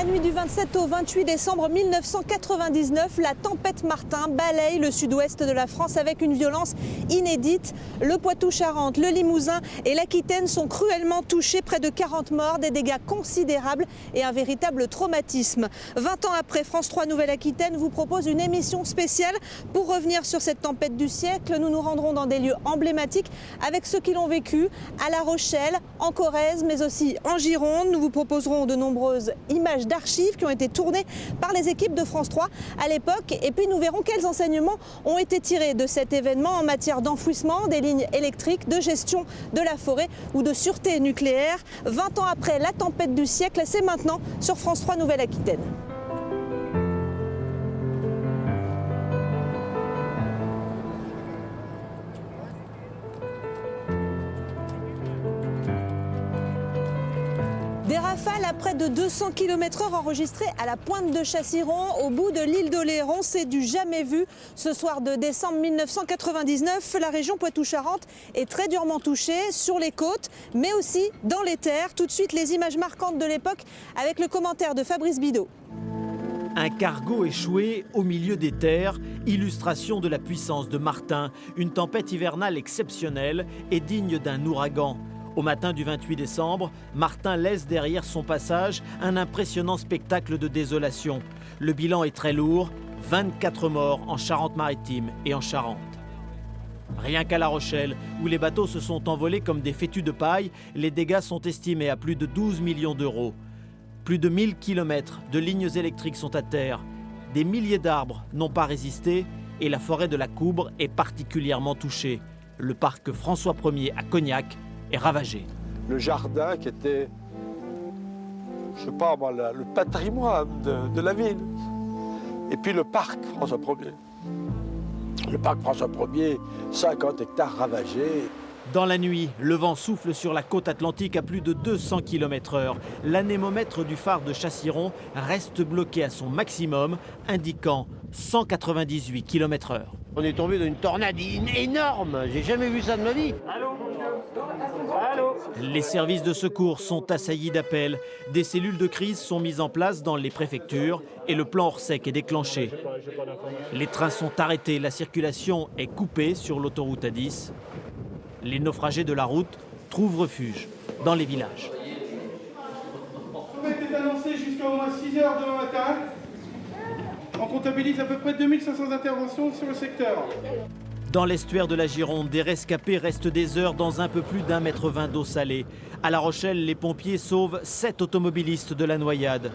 nuit du 27 au 28 décembre 1999, la tempête Martin balaye le sud-ouest de la France avec une violence inédite. Le Poitou-Charentes, le Limousin et l'Aquitaine sont cruellement touchés, près de 40 morts, des dégâts considérables et un véritable traumatisme. 20 ans après, France 3 Nouvelle-Aquitaine vous propose une émission spéciale pour revenir sur cette tempête du siècle. Nous nous rendrons dans des lieux emblématiques avec ceux qui l'ont vécu, à La Rochelle, en Corrèze, mais aussi en Gironde. Nous vous proposerons de nombreuses images d'archives qui ont été tournées par les équipes de France 3 à l'époque. Et puis nous verrons quels enseignements ont été tirés de cet événement en matière d'enfouissement des lignes électriques, de gestion de la forêt ou de sûreté nucléaire. 20 ans après la tempête du siècle, c'est maintenant sur France 3 Nouvelle-Aquitaine. Des rafales à près de 200 km/h enregistrées à la pointe de Chassiron, au bout de l'île d'Oléron. C'est du jamais vu. Ce soir de décembre 1999, la région Poitou-Charentes est très durement touchée sur les côtes, mais aussi dans les terres. Tout de suite, les images marquantes de l'époque avec le commentaire de Fabrice Bidot. Un cargo échoué au milieu des terres, illustration de la puissance de Martin, une tempête hivernale exceptionnelle et digne d'un ouragan. Au matin du 28 décembre, Martin laisse derrière son passage un impressionnant spectacle de désolation. Le bilan est très lourd, 24 morts en Charente-Maritime et en Charente. Rien qu'à La Rochelle, où les bateaux se sont envolés comme des fétus de paille, les dégâts sont estimés à plus de 12 millions d'euros. Plus de 1000 km de lignes électriques sont à terre. Des milliers d'arbres n'ont pas résisté et la forêt de la Coubre est particulièrement touchée. Le parc François Ier à Cognac est ravagé. Le jardin qui était, je sais pas moi, le patrimoine de la ville. Et puis le parc François Ier. Le parc François Ier, 50 hectares ravagés. Dans la nuit, le vent souffle sur la côte atlantique à plus de 200 km/h. L'anémomètre du phare de Chassiron reste bloqué à son maximum, indiquant 198 km/h. On est tombé dans une tornade énorme, j'ai jamais vu ça de ma vie. Allô ? Allô ? Les services de secours sont assaillis d'appels. Des cellules de crise sont mises en place dans les préfectures et le plan Orsec est déclenché. Les trains sont arrêtés, la circulation est coupée sur l'autoroute A10. Les naufragés de la route trouvent refuge dans les villages. Le sommet est annoncé jusqu'à au moins 6 h demain matin. On comptabilise à peu près 2500 interventions sur le secteur. Dans l'estuaire de la Gironde, des rescapés restent des heures dans un peu plus d'1,20 m d'eau salée. À La Rochelle, les pompiers sauvent 7 automobilistes de la noyade.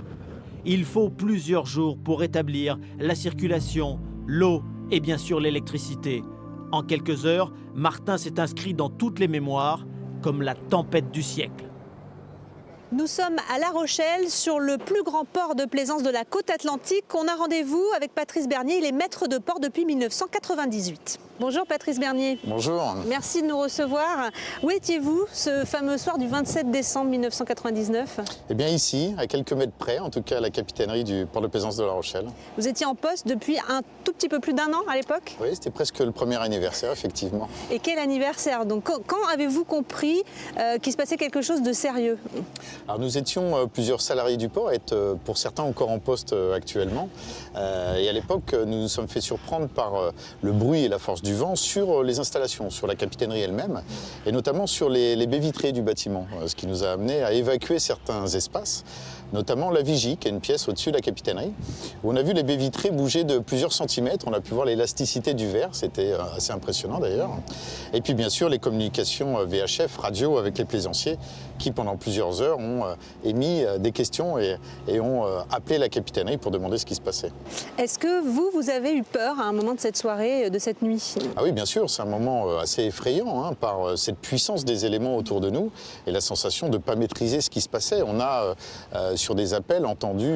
Il faut plusieurs jours pour rétablir la circulation, l'eau et bien sûr l'électricité. En quelques heures, Martin s'est inscrit dans toutes les mémoires comme la tempête du siècle. Nous sommes à La Rochelle, sur le plus grand port de plaisance de la côte atlantique. On a rendez-vous avec Patrice Bernier, il est maître de port depuis 1998. Bonjour Patrice Bernier. Bonjour. Merci de nous recevoir. Où étiez-vous ce fameux soir du 27 décembre 1999 ? Eh bien ici, à quelques mètres près, en tout cas à la capitainerie du port de plaisance de La Rochelle. Vous étiez en poste depuis un tout petit peu plus d'1 an à l'époque ? Oui, c'était presque le premier anniversaire, effectivement. Et quel anniversaire ? Donc quand avez-vous compris qu'il se passait quelque chose de sérieux ? Alors nous étions plusieurs salariés du port, être pour certains encore en poste actuellement. Et à l'époque, nous nous sommes fait surprendre par le bruit et la force du vent sur les installations, sur la capitainerie elle-même, et notamment sur les baies vitrées du bâtiment, ce qui nous a amené à évacuer certains espaces, notamment la vigie, qui est une pièce au-dessus de la capitainerie, où on a vu les baies vitrées bouger de plusieurs centimètres. On a pu voir l'élasticité du verre, c'était assez impressionnant d'ailleurs. Et puis bien sûr les communications VHF, radio avec les plaisanciers, qui pendant plusieurs heures ont émis des questions et ont appelé la capitainerie pour demander ce qui se passait. Est-ce que vous avez eu peur à un moment de cette soirée, de cette nuit ? Ah oui, bien sûr, c'est un moment assez effrayant par cette puissance des éléments autour de nous et la sensation de ne pas maîtriser ce qui se passait. On a sur des appels entendu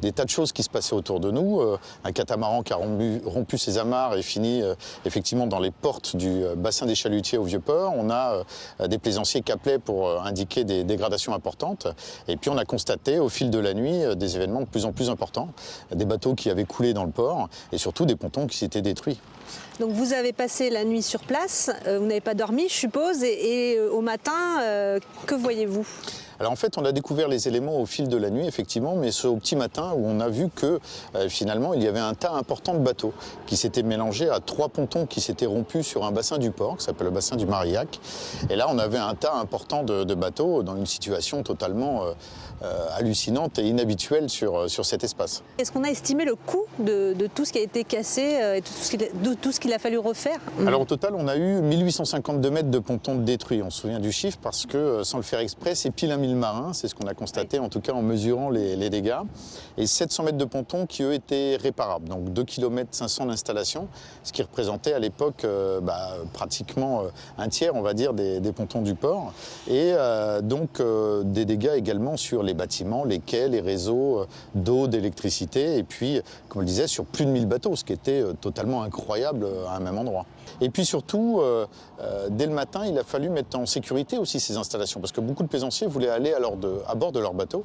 des tas de choses qui se passaient autour de nous. Un catamaran qui a rompu ses amarres et fini effectivement dans les portes du bassin des Chalutiers au Vieux-Port. On a des plaisanciers qui appelaient pour indiquer des dégradations importantes. Et puis on a constaté au fil de la nuit des événements de plus en plus importants. Des bateaux qui avaient coulé dans le port et surtout des pontons qui s'étaient détruits. Donc vous avez passé la nuit sur place, vous n'avez pas dormi je suppose, et au matin, que voyez-vous ? Alors en fait, on a découvert les éléments au fil de la nuit, effectivement, mais c'est au petit matin où on a vu que finalement, il y avait un tas important de bateaux qui s'étaient mélangés à 3 pontons qui s'étaient rompus sur un bassin du port, qui s'appelle le bassin du Marillac. Et là, on avait un tas important de bateaux dans une situation totalement hallucinante et inhabituelle sur cet espace. Est-ce qu'on a estimé le coût de tout ce qui a été cassé et de tout ce qu'il a fallu refaire? Alors au total, on a eu 1852 mètres de pontons détruits. On se souvient du chiffre parce que, sans le faire exprès, c'est pile 1 000 marins. C'est ce qu'on a constaté, en tout cas en mesurant les dégâts. Et 700 mètres de pontons qui, eux, étaient réparables. Donc 2 km 500 d'installation, ce qui représentait à l'époque pratiquement un tiers, on va dire, des pontons du port. Et donc des dégâts également sur les bâtiments, les quais, les réseaux d'eau, d'électricité. Et puis, comme on le disait, sur plus de 1000 bateaux, ce qui était totalement incroyable à un même endroit. Et puis surtout, dès le matin, il a fallu mettre en sécurité aussi ces installations, parce que beaucoup de plaisanciers voulaient aller à bord de leur bateau.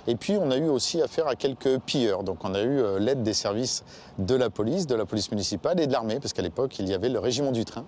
Et puis on a eu aussi affaire à quelques pilleurs. Donc on a eu l'aide des services de la police municipale et de l'armée, parce qu'à l'époque, il y avait le régiment du train.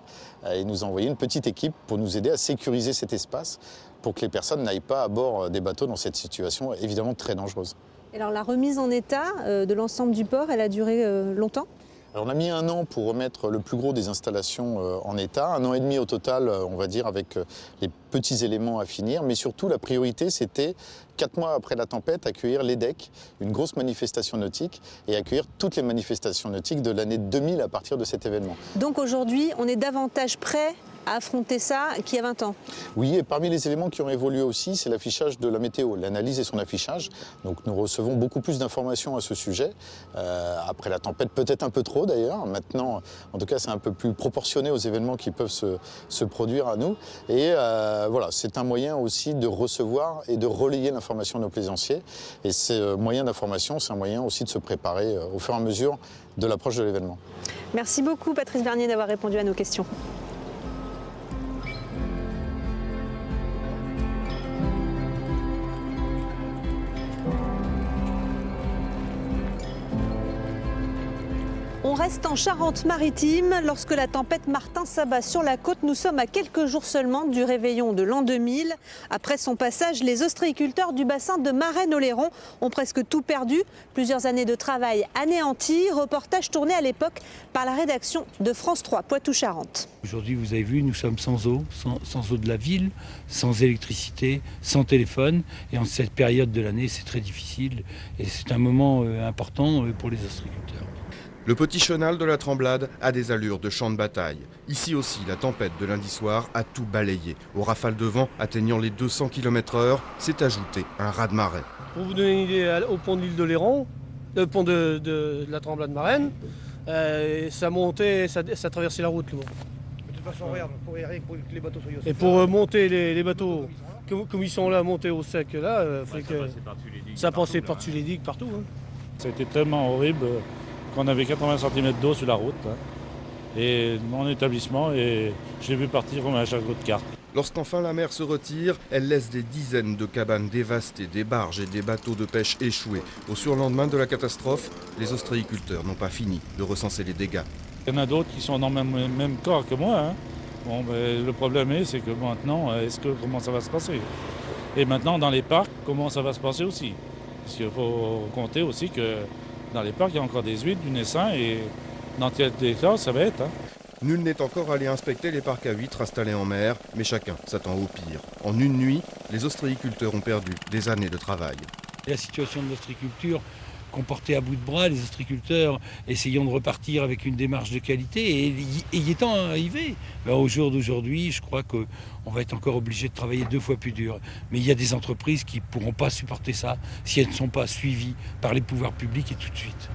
Ils nous ont envoyé une petite équipe pour nous aider à sécuriser cet espace, pour que les personnes n'aillent pas à bord des bateaux dans cette situation évidemment très dangereuse. Alors la remise en état de l'ensemble du port, elle a duré longtemps? Alors on a mis 1 an pour remettre le plus gros des installations en état, 1 an et demi au total, on va dire, avec les petits éléments à finir. Mais surtout, la priorité, c'était 4 mois après la tempête, accueillir l'EDEC, une grosse manifestation nautique, et accueillir toutes les manifestations nautiques de l'année 2000 à partir de cet événement. Donc aujourd'hui, on est davantage prêt à affronter ça qu'il y a 20 ans. Oui, et parmi les éléments qui ont évolué aussi, c'est l'affichage de la météo, l'analyse et son affichage. Donc nous recevons beaucoup plus d'informations à ce sujet. Après la tempête, peut-être un peu trop d'ailleurs. Maintenant, en tout cas, c'est un peu plus proportionné aux événements qui peuvent se produire à nous. Et voilà, c'est un moyen aussi de recevoir et de relayer l'information de nos plaisanciers. Et ce moyen d'information, c'est un moyen aussi de se préparer au fur et à mesure de l'approche de l'événement. Merci beaucoup Patrice Bernier d'avoir répondu à nos questions. On reste en Charente-Maritime. Lorsque la tempête Martin s'abat sur la côte, nous sommes à quelques jours seulement du réveillon de l'an 2000. Après son passage, les ostréiculteurs du bassin de Marennes-Oléron ont presque tout perdu. Plusieurs années de travail anéanties. Reportage tourné à l'époque par la rédaction de France 3 Poitou-Charentes. Aujourd'hui, vous avez vu, nous sommes sans eau de la ville, sans électricité, sans téléphone. Et en cette période de l'année, c'est très difficile. Et c'est un moment important pour les ostréiculteurs. Le petit chenal de la Tremblade a des allures de champ de bataille. Ici aussi, la tempête de lundi soir a tout balayé. Aux rafales de vent atteignant les 200 km/h, s'est ajouté un raz-de-marée. Pour vous donner une idée, au pont de l'île d'Oléron, le pont de la Tremblade Marennes, ça montait, ça traversait la route. Le vent. De toute façon, regarde, pour que les bateaux soient au sec. Et pour monter les bateaux, comme ils sont là, montés au sec, là, ça passait par-dessus les digues, partout. Hein. C'était tellement horrible qu'on avait 80 cm d'eau sur la route. Et mon établissement, et j'ai vu partir comme un chariot de cartes. Lorsqu'enfin la mer se retire, elle laisse des dizaines de cabanes dévastées, des barges et des bateaux de pêche échoués. Au surlendemain de la catastrophe, les ostréiculteurs n'ont pas fini de recenser les dégâts. Il y en a d'autres qui sont dans le même corps que moi. Hein. Bon, ben, le problème c'est que maintenant, comment ça va se passer? Et maintenant, dans les parcs, comment ça va se passer aussi? Parce qu'il faut compter aussi que dans les parcs, il y a encore des huîtres, du naissin, et dans des cas, ça va être. Hein. Nul n'est encore allé inspecter les parcs à huîtres installés en mer, mais chacun s'attend au pire. En une nuit, les ostréiculteurs ont perdu des années de travail. La situation de l'ostréiculture comportait à bout de bras, les ostréiculteurs essayant de repartir avec une démarche de qualité et y étant arrivés. Au jour d'aujourd'hui, je crois qu'on va être encore obligé de travailler 2 fois plus dur. Mais il y a des entreprises qui ne pourront pas supporter ça si elles ne sont pas suivies par les pouvoirs publics et tout de suite.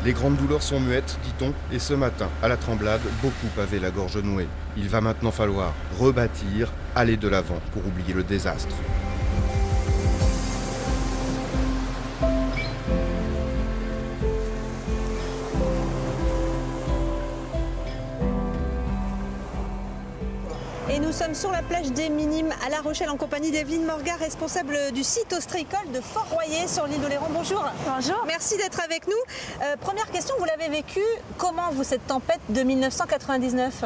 Les grandes douleurs sont muettes, dit-on, et ce matin, à la Tremblade, beaucoup avaient la gorge nouée. Il va maintenant falloir rebâtir, aller de l'avant pour oublier le désastre. Et nous sommes sur la plage des Minimes à La Rochelle en compagnie d'Evelyne Morga, responsable du site ostréicole de Fort-Royer sur l'île d'Oléron. Bonjour. Bonjour. Merci d'être avec nous. Première question, vous l'avez vécu comment, vous, cette tempête de 1999 ?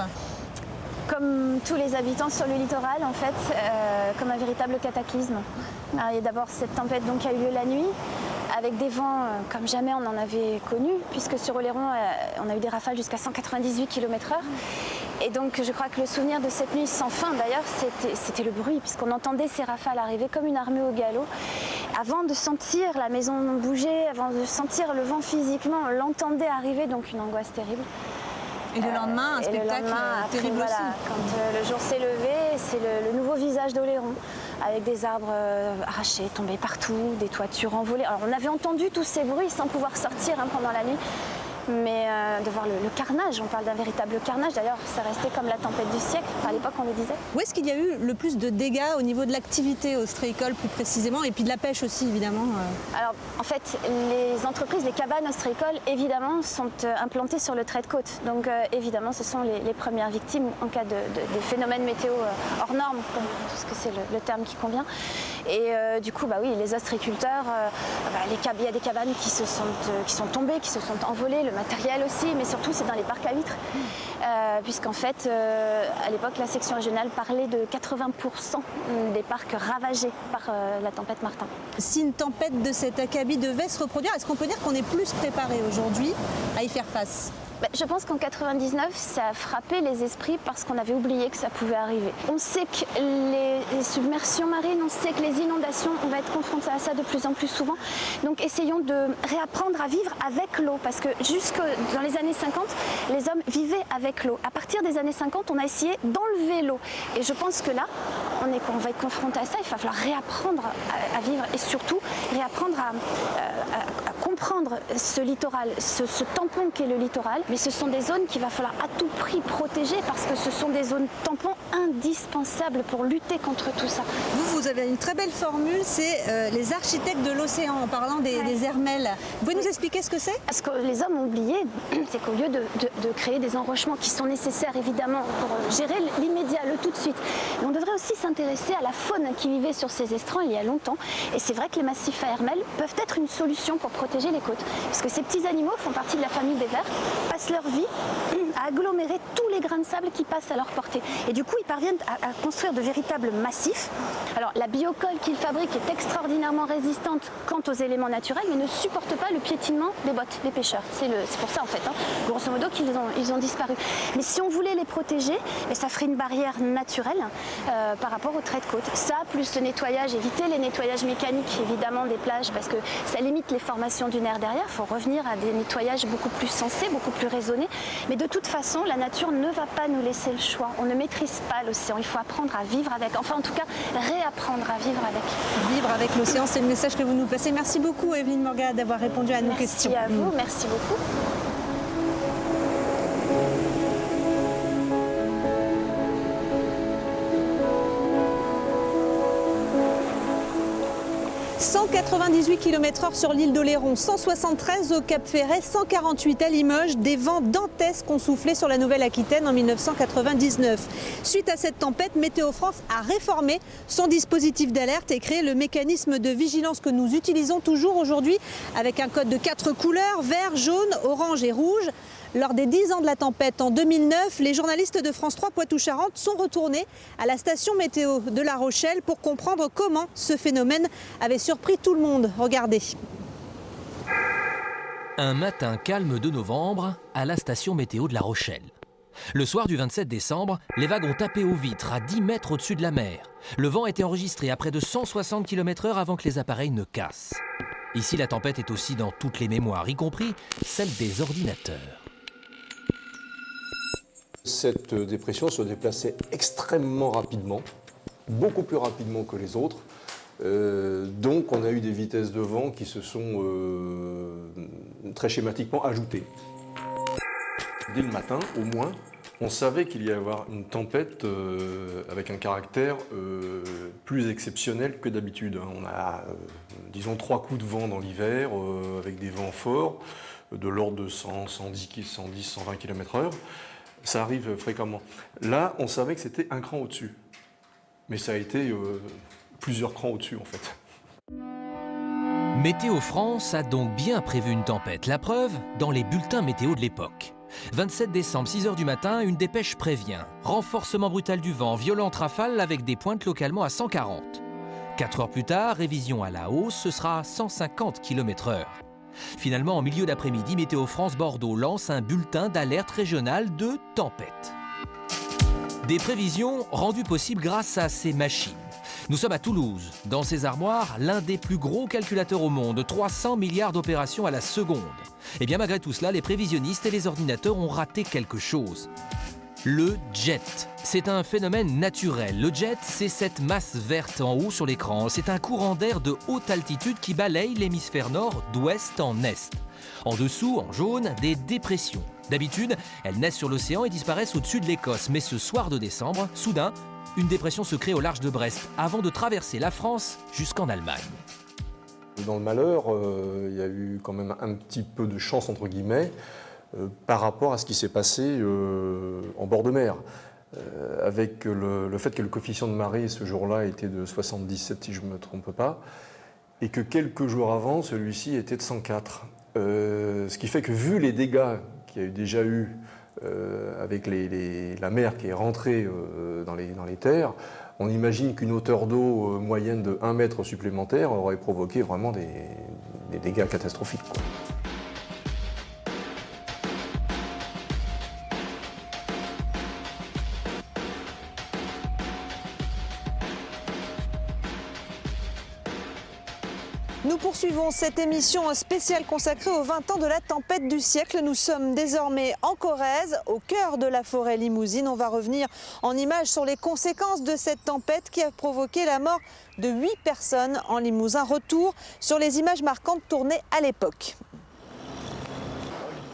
Comme tous les habitants sur le littoral, en fait, comme un véritable cataclysme. Il y a d'abord cette tempête donc, qui a eu lieu la nuit, avec des vents comme jamais on en avait connu, puisque sur Oléron, on a eu des rafales jusqu'à 198 km/h. Et donc je crois que le souvenir de cette nuit sans fin, d'ailleurs, c'était le bruit, puisqu'on entendait ces rafales arriver comme une armée au galop. Avant de sentir la maison bouger, avant de sentir le vent physiquement, on l'entendait arriver, donc une angoisse terrible. Et le lendemain, un spectacle terrible voilà, aussi. Quand le jour s'est levé, c'est le nouveau visage d'Oléron, avec des arbres arrachés, tombés partout, des toitures envolées. Alors on avait entendu tous ces bruits sans pouvoir sortir pendant la nuit. Mais de voir le carnage, on parle d'un véritable carnage. D'ailleurs, ça restait comme la tempête du siècle. Enfin, à l'époque, on le disait. Où est-ce qu'il y a eu le plus de dégâts au niveau de l'activité ostréicole, plus précisément, et puis de la pêche aussi, évidemment Alors, en fait, les entreprises, les cabanes ostréicoles, évidemment, sont implantées sur le trait de côte. Donc, évidemment, ce sont les premières victimes en cas des phénomènes météo hors normes, parce que c'est le terme qui convient. Et du coup, oui, les ostréiculteurs, il y a des cabanes qui sont tombées, qui se sont envolées, le matériel aussi, mais surtout c'est dans les parcs à huîtres, puisqu'en fait, à l'époque, la section régionale parlait de 80% des parcs ravagés par la tempête Martin. Si une tempête de cet acabit devait se reproduire, est-ce qu'on peut dire qu'on est plus préparé aujourd'hui à y faire face ? Je pense qu'en 99, ça a frappé les esprits parce qu'on avait oublié que ça pouvait arriver. On sait que les submersions marines, on sait que les inondations, on va être confronté à ça de plus en plus souvent. Donc essayons de réapprendre à vivre avec l'eau, parce que jusque dans les années 50, les hommes vivaient avec l'eau. À partir des années 50, on a essayé d'enlever l'eau. Et je pense que là, on va être confronté à ça. Il va falloir réapprendre à vivre et surtout réapprendre à comprendre ce littoral, ce tampon qu'est le littoral. Mais ce sont des zones qu'il va falloir à tout prix protéger parce que ce sont des zones tampons indispensables pour lutter contre tout ça. Vous avez une très belle formule, c'est les architectes de l'océan, en parlant des hermels. Vous pouvez nous expliquer ce que c'est ? Ce que les hommes ont oublié, c'est qu'au lieu de créer des enrochements qui sont nécessaires évidemment pour gérer l'immédiat, le tout de suite, on devrait aussi s'intéresser à la faune qui vivait sur ces estrans il y a longtemps. Et c'est vrai que les massifs à hermels peuvent être une solution pour protéger les côtes. Parce que ces petits animaux font partie de la famille des vers, passent leur vie à agglomérer tous les grains de sable qui passent à leur portée. Et du coup, ils parviennent à construire de véritables massifs. Alors, la biocolle qu'ils fabriquent est extraordinairement résistante quant aux éléments naturels, mais ne supporte pas le piétinement des bottes des pêcheurs. C'est pour ça, en fait, grosso modo, qu'ils ont disparu. Mais si on voulait les protéger, ça ferait une barrière naturelle par rapport au trait de côte. Ça, plus le nettoyage, éviter les nettoyages mécaniques, évidemment, des plages, parce que ça limite les formations dunaires derrière. Il faut revenir à des nettoyages beaucoup plus sensés, beaucoup plus raisonnés. Mais de toute façon, la nature ne va pas nous laisser le choix. On ne maîtrise pas l'océan. Il faut apprendre à vivre avec. Enfin, en tout cas, réapprendre à vivre avec. Vivre avec l'océan, c'est le message que vous nous passez. Merci beaucoup, Evelyne Morgade, d'avoir répondu à nos questions. Merci à vous. Merci beaucoup. « 198 km/h sur l'île d'Oléron, 173 au Cap Ferret, 148 à Limoges. Des vents dantesques ont soufflé sur la Nouvelle-Aquitaine en 1999. Suite à cette tempête, Météo France a réformé son dispositif d'alerte et créé le mécanisme de vigilance que nous utilisons toujours aujourd'hui avec un code de 4 couleurs, vert, jaune, orange et rouge. Lors des 10 ans de la tempête en 2009, les journalistes de France 3 Poitou-Charentes sont retournés à la station météo de La Rochelle pour comprendre comment ce phénomène avait surpris tout le monde. Regardez. Un matin calme de novembre à la station météo de La Rochelle. Le soir du 27 décembre, les vagues ont tapé aux vitres à 10 mètres au-dessus de la mer. Le vent était enregistré à près de 160 km/h avant que les appareils ne cassent. Ici, la tempête est aussi dans toutes les mémoires, y compris celle des ordinateurs. Cette dépression se déplaçait extrêmement rapidement, beaucoup plus rapidement que les autres. Donc on a eu des vitesses de vent qui se sont très schématiquement ajoutées. Dès le matin, au moins, on savait qu'il y allait y avoir une tempête avec un caractère plus exceptionnel que d'habitude. On a, disons, 3 coups de vent dans l'hiver, avec des vents forts, de l'ordre de 100, 110, 120 km/h. Ça arrive fréquemment. Là, on savait que c'était un cran au-dessus. Mais ça a été plusieurs crans au-dessus, en fait. Météo France a donc bien prévu une tempête. La preuve, dans les bulletins météo de l'époque. 27 décembre, 6 h du matin, une dépêche prévient. Renforcement brutal du vent, violente rafale avec des pointes localement à 140. 4 heures plus tard, révision à la hausse, ce sera 150 km/h. Finalement, en milieu d'après-midi, Météo France Bordeaux lance un bulletin d'alerte régionale de tempête. Des prévisions rendues possibles grâce à ces machines. Nous sommes à Toulouse. Dans ces armoires, l'un des plus gros calculateurs au monde, 300 milliards d'opérations à la seconde. Et bien malgré tout cela, les prévisionnistes et les ordinateurs ont raté quelque chose. Le jet. C'est un phénomène naturel. Le jet, c'est cette masse verte en haut sur l'écran. C'est un courant d'air de haute altitude qui balaye l'hémisphère nord d'ouest en est. En dessous, en jaune, des dépressions. D'habitude, elles naissent sur l'océan et disparaissent au-dessus de l'Écosse. Mais ce soir de décembre, soudain, une dépression se crée au large de Brest avant de traverser la France jusqu'en Allemagne. Dans le malheur, il y a eu quand même un petit peu de chance, entre guillemets, par rapport à ce qui s'est passé en bord de mer. Avec le fait que le coefficient de marée ce jour-là était de 77, si je ne me trompe pas, et que quelques jours avant, celui-ci était de 104. Ce qui fait que, vu les dégâts qu'il y a déjà eu avec la mer qui est rentrée dans les terres, on imagine qu'une hauteur d'eau moyenne de 1 mètre supplémentaire aurait provoqué vraiment des dégâts catastrophiques, quoi. Nous poursuivons cette émission spéciale consacrée aux 20 ans de la tempête du siècle. Nous sommes désormais en Corrèze, au cœur de la forêt limousine. On va revenir en images sur les conséquences de cette tempête qui a provoqué la mort de 8 personnes en Limousin. Retour sur les images marquantes tournées à l'époque.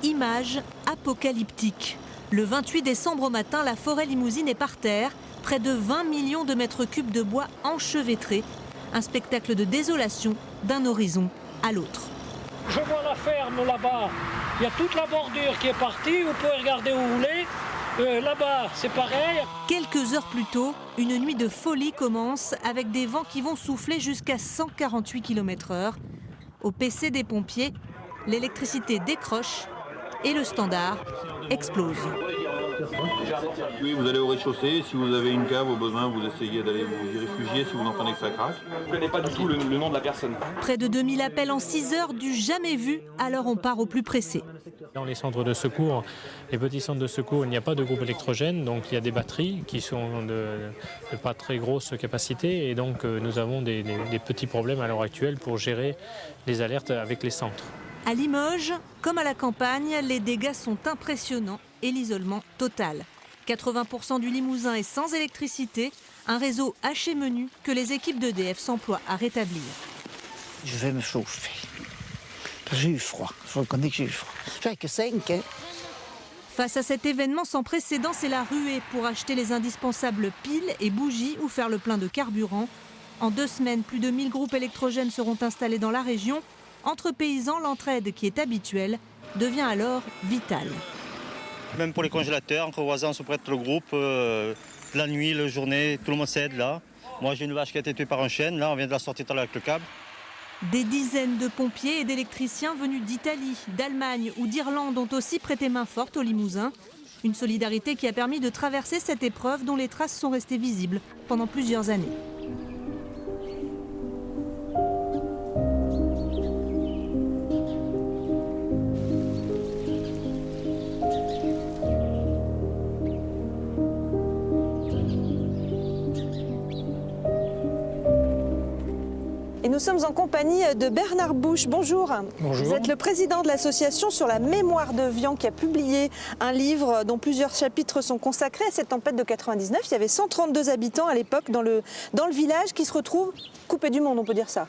Images apocalyptiques. Le 28 décembre au matin, la forêt limousine est par terre. Près de 20 millions de mètres cubes de bois enchevêtrés. Un spectacle de désolation d'un horizon à l'autre. Je vois la ferme là-bas, il y a toute la bordure qui est partie, vous pouvez regarder où vous voulez. Là-bas, c'est pareil. Quelques heures plus tôt, une nuit de folie commence avec des vents qui vont souffler jusqu'à 148 km/h. Au PC des pompiers, l'électricité décroche et le standard explose. Oui, vous allez au rez-de-chaussée. Si vous avez une cave au besoin, vous essayez d'aller vous y réfugier si vous entendez que ça craque. Je ne connais pas du tout le nom de la personne. Près de 2000 appels en 6 heures, du jamais vu, alors on part au plus pressé. Dans les centres de secours, les petits centres de secours, il n'y a pas de groupe électrogène, donc il y a des batteries qui sont de pas très grosse capacité et donc nous avons des petits problèmes à l'heure actuelle pour gérer les alertes avec les centres. À Limoges, comme à la campagne, les dégâts sont impressionnants et l'isolement total. 80% du Limousin est sans électricité, un réseau haché menu que les équipes d'EDF s'emploient à rétablir. Je vais me chauffer. J'ai eu froid, je reconnais que j'ai eu froid. J'ai que 5, hein. Face à cet événement sans précédent, c'est la ruée pour acheter les indispensables piles et bougies ou faire le plein de carburant. En 2 semaines, plus de 1000 groupes électrogènes seront installés dans la région. Entre paysans, l'entraide qui est habituelle devient alors vitale. Même pour les congélateurs, entre voisins, on se prête le groupe. La nuit, la journée, tout le monde s'aide là. Moi, j'ai une vache qui a été tuée par un chêne. Là, on vient de la sortir tout à l'heure avec le câble. Des dizaines de pompiers et d'électriciens venus d'Italie, d'Allemagne ou d'Irlande ont aussi prêté main forte au Limousin. Une solidarité qui a permis de traverser cette épreuve dont les traces sont restées visibles pendant plusieurs années. Et nous sommes en compagnie de Bernard Bouche. Bonjour. Bonjour. Vous êtes le président de l'association sur la mémoire de Vian qui a publié un livre dont plusieurs chapitres sont consacrés à cette tempête de 99. Il y avait 132 habitants à l'époque dans le village qui se retrouvent coupés du monde, on peut dire ça.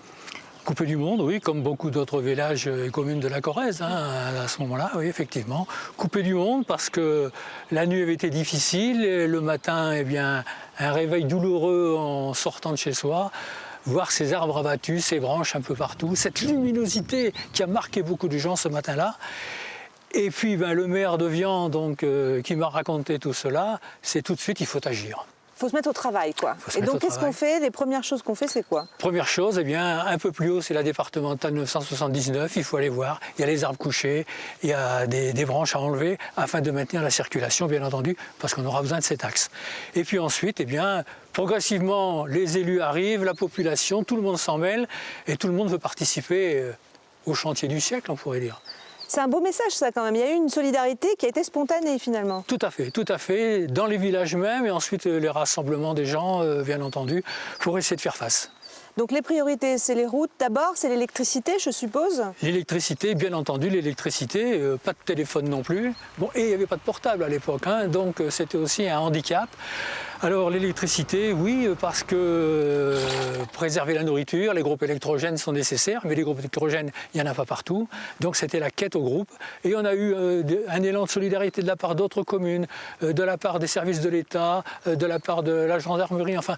Coupé du monde, oui, comme beaucoup d'autres villages et communes de la Corrèze, à ce moment-là, oui, effectivement. Coupé du monde parce que la nuit avait été difficile et le matin, eh bien, un réveil douloureux en sortant de chez soi. Voir ces arbres abattus, ces branches un peu partout, cette luminosité qui a marqué beaucoup de gens ce matin-là. Et puis le maire de Vian, donc, qui m'a raconté tout cela, c'est tout de suite, il faut agir. faut se mettre au travail, quoi. Et donc, qu'est-ce qu'on fait? Les premières choses qu'on fait, c'est quoi? Première chose, eh bien, un peu plus haut, c'est la départementale 979. Il faut aller voir. Il y a les arbres couchés, il y a des branches à enlever afin de maintenir la circulation, bien entendu, parce qu'on aura besoin de cet axe. Et puis ensuite, eh bien, progressivement, les élus arrivent, la population, tout le monde s'en mêle et tout le monde veut participer au chantier du siècle, on pourrait dire. C'est un beau message, ça, quand même. Il y a eu une solidarité qui a été spontanée, finalement. Tout à fait. Dans les villages même, et ensuite les rassemblements des gens, bien entendu, pour essayer de faire face. Donc les priorités, c'est les routes d'abord, c'est l'électricité, je suppose? L'électricité, bien entendu, l'électricité, pas de téléphone non plus. Bon, et il n'y avait pas de portable à l'époque, hein, donc c'était aussi un handicap. Alors l'électricité, oui, parce que préserver la nourriture, les groupes électrogènes sont nécessaires, mais les groupes électrogènes, il n'y en a pas partout. Donc c'était la quête au groupe. Et on a eu un élan de solidarité de la part d'autres communes, de la part des services de l'État, de la part de la gendarmerie, enfin...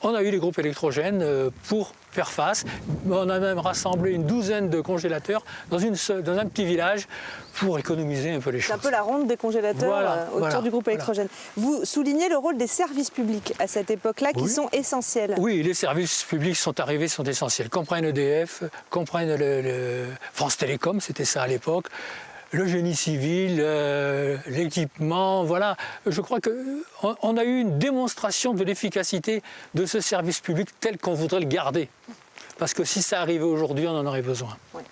On a eu les groupes électrogènes pour faire face. On a même rassemblé une douzaine de congélateurs dans un petit village pour économiser un peu les choses. C'est un peu la ronde des congélateurs autour du groupe électrogène. Vous soulignez le rôle des services publics à cette époque-là qui sont essentiels. Oui, les services publics sont arrivés, sont essentiels. Comprennent EDF, comprennent le France Télécom, c'était ça à l'époque. Le génie civil, l'équipement, voilà. Je crois qu'on a eu une démonstration de l'efficacité de ce service public tel qu'on voudrait le garder. Parce que si ça arrivait aujourd'hui, on en aurait besoin. Ouais.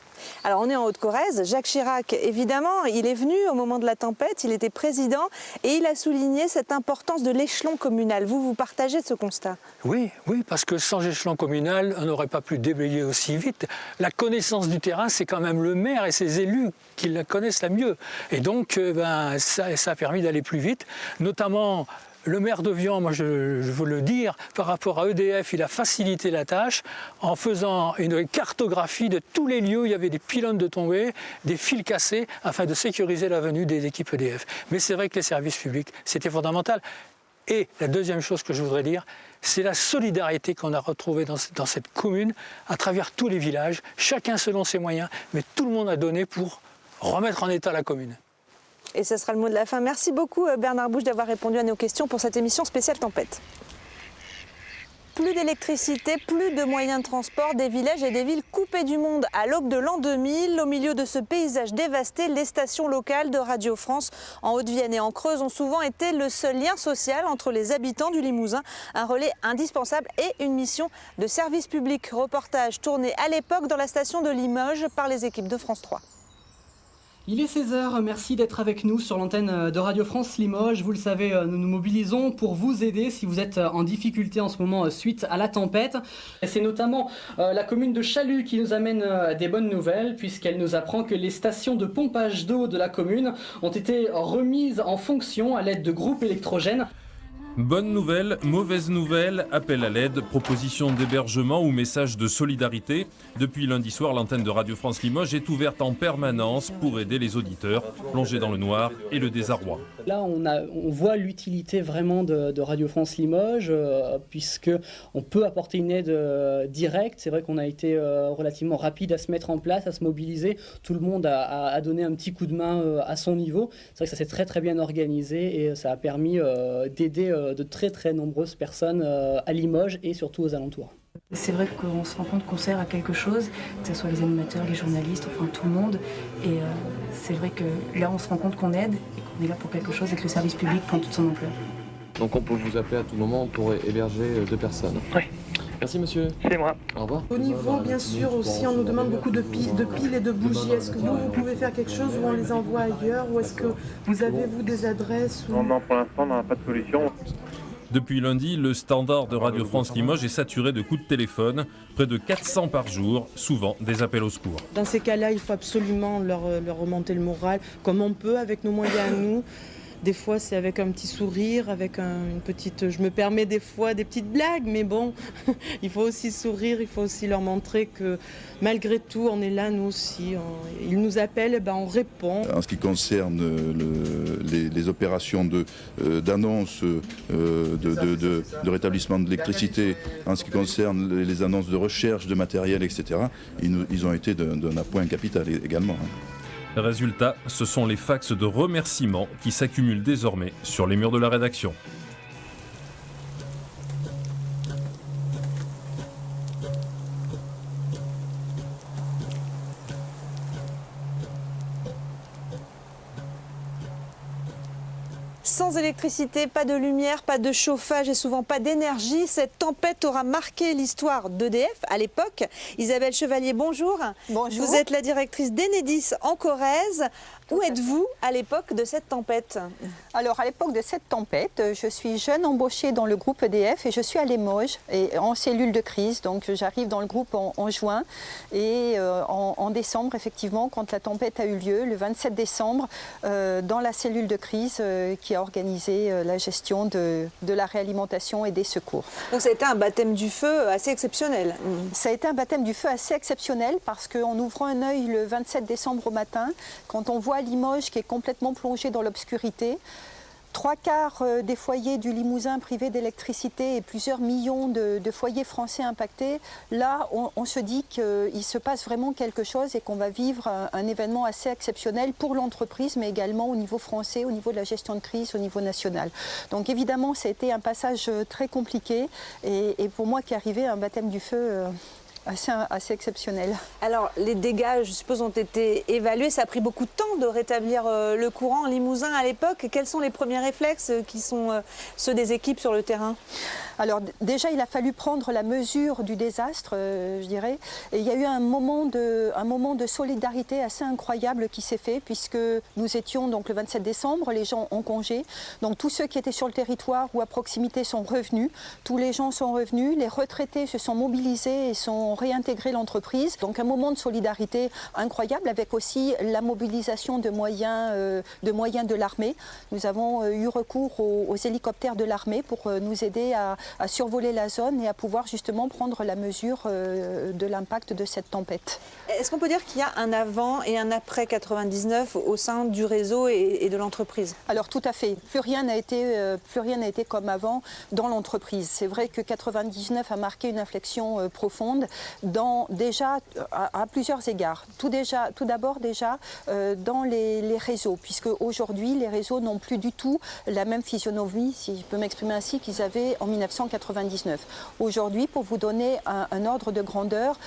Alors on est en Haute-Corrèze, Jacques Chirac, évidemment, il est venu au moment de la tempête, il était président et il a souligné cette importance de l'échelon communal. Vous partagez ce constat? Oui, parce que sans échelon communal, on n'aurait pas pu déblayer aussi vite. La connaissance du terrain, c'est quand même le maire et ses élus qui la connaissent la mieux. Et donc, ça a permis d'aller plus vite, notamment... Le maire de Vian, moi je veux le dire, par rapport à EDF, il a facilité la tâche en faisant une cartographie de tous les lieux où il y avait des pylônes de tombée, des fils cassés, afin de sécuriser la venue des équipes EDF. Mais c'est vrai que les services publics, c'était fondamental. Et la deuxième chose que je voudrais dire, c'est la solidarité qu'on a retrouvée dans cette commune, à travers tous les villages, chacun selon ses moyens, mais tout le monde a donné pour remettre en état la commune. Et ce sera le mot de la fin. Merci beaucoup Bernard Bouche d'avoir répondu à nos questions pour cette émission spéciale Tempête. Plus d'électricité, plus de moyens de transport, des villages et des villes coupés du monde à l'aube de l'an 2000. Au milieu de ce paysage dévasté, les stations locales de Radio France en Haute-Vienne et en Creuse ont souvent été le seul lien social entre les habitants du Limousin. Un relais indispensable et une mission de service public. Reportage tourné à l'époque dans la station de Limoges par les équipes de France 3. Il est 16h, merci d'être avec nous sur l'antenne de Radio France Limoges. Vous le savez, nous nous mobilisons pour vous aider si vous êtes en difficulté en ce moment suite à la tempête. C'est notamment la commune de Chalut qui nous amène des bonnes nouvelles puisqu'elle nous apprend que les stations de pompage d'eau de la commune ont été remises en fonction à l'aide de groupes électrogènes. Bonne nouvelle, mauvaise nouvelle, appel à l'aide, proposition d'hébergement ou message de solidarité. Depuis lundi soir, l'antenne de Radio France Limoges est ouverte en permanence pour aider les auditeurs plongés dans le noir et le désarroi. Là, on voit l'utilité vraiment de Radio France Limoges puisque on peut apporter une aide directe. C'est vrai qu'on a été relativement rapide à se mettre en place, à se mobiliser. Tout le monde a donné un petit coup de main à son niveau. C'est vrai que ça s'est très très bien organisé et ça a permis d'aider de très très nombreuses personnes à Limoges et surtout aux alentours. C'est vrai qu'on se rend compte qu'on sert à quelque chose, que ce soit les animateurs, les journalistes, enfin tout le monde. Et c'est vrai que là on se rend compte qu'on aide et qu'on est là pour quelque chose et que le service public prend toute son ampleur. Donc on peut vous appeler à tout moment pour héberger 2 personnes. Oui. Merci monsieur. C'est moi. Au revoir. Au niveau, bien sûr, aussi, on nous demande beaucoup de piles et de bougies. Est-ce que vous pouvez faire quelque chose ou on les envoie ailleurs? Ou est-ce que vous avez, vous, des adresses ou... Non, pour l'instant, on n'a pas de solution. Depuis lundi, le standard de Radio France Limoges est saturé de coups de téléphone, près de 400 par jour, souvent des appels au secours. Dans ces cas-là, il faut absolument leur remonter le moral, comme on peut, avec nos moyens à nous. Des fois, c'est avec un petit sourire, avec une petite... Je me permets des fois des petites blagues, mais bon, il faut aussi sourire, il faut aussi leur montrer que malgré tout, on est là, nous aussi. Ils nous appellent, et ben on répond. En ce qui concerne les opérations d'annonce de rétablissement de l'électricité, en ce qui concerne les annonces de recherche de matériel, etc., ils ont été d'un appoint capital également. Résultat, ce sont les fax de remerciements qui s'accumulent désormais sur les murs de la rédaction. Sans électricité, pas de lumière, pas de chauffage et souvent pas d'énergie. Cette tempête aura marqué l'histoire d'EDF à l'époque. Isabelle Chevalier, bonjour. Bonjour. Vous êtes la directrice d'Enedis en Corrèze. Où êtes-vous à l'époque de cette tempête? Alors à l'époque de cette tempête, je suis jeune embauchée dans le groupe EDF et je suis à Limoges et en cellule de crise. Donc j'arrive dans le groupe en juin et en décembre, effectivement, quand la tempête a eu lieu, le 27 décembre, dans la cellule de crise qui a organisé la gestion de la réalimentation et des secours. Donc ça a été un baptême du feu assez exceptionnel. Ça a été un baptême du feu assez exceptionnel parce qu'en ouvrant un œil le 27 décembre au matin, quand on voit Limoges qui est complètement plongé dans l'obscurité, 3/4 des foyers du Limousin privés d'électricité et plusieurs millions de foyers français impactés, là on se dit qu'il se passe vraiment quelque chose et qu'on va vivre un événement assez exceptionnel pour l'entreprise, mais également au niveau français, au niveau de la gestion de crise, au niveau national. Donc évidemment ça a été un passage très compliqué et pour moi qui arrivait un baptême du feu assez exceptionnel. Alors les dégâts, je suppose, ont été évalués. Ça a pris beaucoup de temps de rétablir le courant en Limousin à l'époque. Quels sont les premiers réflexes qui sont ceux des équipes sur le terrain? Alors déjà, il a fallu prendre la mesure du désastre, je dirais. Et il y a eu un moment de solidarité assez incroyable qui s'est fait puisque nous étions donc le 27 décembre, les gens en congé. Donc tous ceux qui étaient sur le territoire ou à proximité sont revenus. Tous les gens sont revenus. Les retraités se sont mobilisés et sont réintégrés l'entreprise. Donc un moment de solidarité incroyable avec aussi la mobilisation de moyens de l'armée. Nous avons eu recours aux hélicoptères de l'armée pour nous aider à survoler la zone et à pouvoir justement prendre la mesure de l'impact de cette tempête. Est-ce qu'on peut dire qu'il y a un avant et un après 99 au sein du réseau et de l'entreprise? Alors tout à fait. Plus rien n'a été comme avant dans l'entreprise. C'est vrai que 99 a marqué une inflexion profonde déjà à plusieurs égards. Tout d'abord dans les réseaux, puisque aujourd'hui les réseaux n'ont plus du tout la même physionomie, si je peux m'exprimer ainsi, qu'ils avaient en 1999. Aujourd'hui, pour vous donner un ordre de grandeur,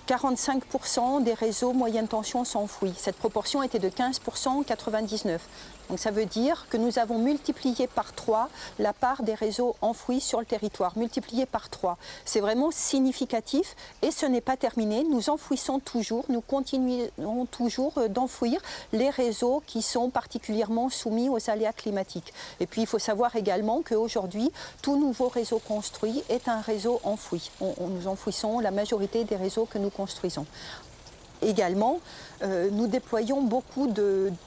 45% des réseaux moyenne tension sont enfouis. Cette proportion était de 15% en 1999. Donc ça veut dire que nous avons multiplié par 3 la part des réseaux enfouis sur le territoire, multiplié par 3. C'est vraiment significatif et ce n'est pas terminé. Nous enfouissons toujours, nous continuons toujours d'enfouir les réseaux qui sont particulièrement soumis aux aléas climatiques. Et puis il faut savoir également qu'aujourd'hui, tout nouveau réseau construit est un réseau enfoui. Nous enfouissons la majorité des réseaux que nous construisons. Également, nous déployons beaucoup